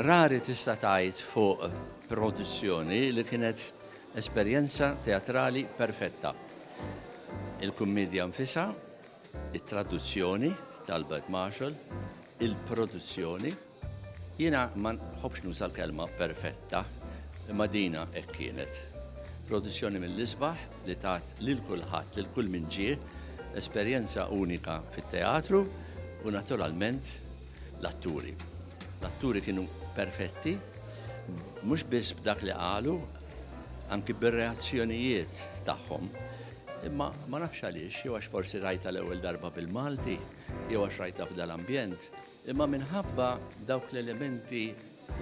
rari tista' tgħid fuq produzzjoni li kienet esperjenza teatrali perfetta. Il-kummedja nfisha, it-traduzzjoni tal-Albert Marshall, il-produzzjoni. Jiena ma nħobbx nuża l-kelma perfetta, imma dina hekk kienet. Produzzjoni mill-isbaħ li tat lil kulħadd, lil kull min ġie, esperjenza unika fit-teatru u naturalment l-atturi. L-atturi kienu perfetti, mhux biss b'dak li qalu, anki bir-reazzjonijiet tagħhom. Imma ma nafx għaliex, jew għax forsi rajta l-ewwel darba bil-Malti, jew għax rajta f'dal-ambjent, imma minħabba dawk l-elementi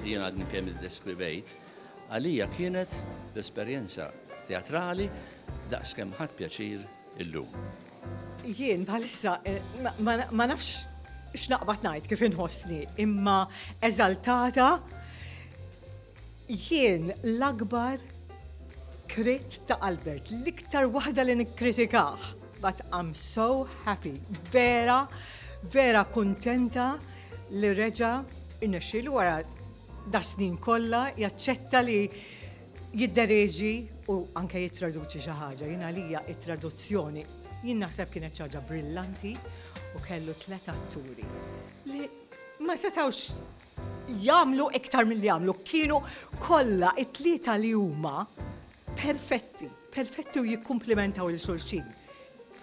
li jien għadni kemm iddeskrivejt, għalija kienet l-esperjenza teatrali daqskemm ħadd pjaċir illum. Jien bħalissa ma nafx x'naqbad ngħid kif inħossni, imma eżaltata jien l-akbar krit ta' Albert, l-iktar waħda li nikkritikah, but I'm so happy, vera kuntenta li reġa' irnexxielu wara da snin kollha jaċċetta li jiddereġi u anke jittraduċi xi ħaġa. Jien għalija it-traduzzjoni jien naħseb kienet xi ħaġa brillanti u kellu 3 atturi li ma setgħux jagħmlu iktar milli jagħmlu. Kienu kollha it-tlieta li huma perfetti u jikkumplimentaw lil xulxin.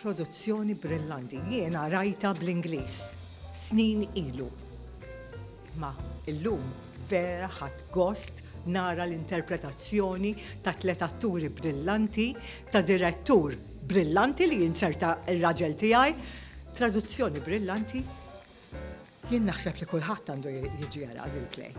Produzzjoni brillanti. Jiena rajta bl-Ingliż snin ilu. Ma illum vera ħadd gost nara l-interpretazzjoni ta' 3 atturi brillanti, ta' direttur brillanti li jinserta il-raġel tiegħi, traduzzjoni brillanti. Jien naħseb li kulħadd għandu jiġi jara dil-play.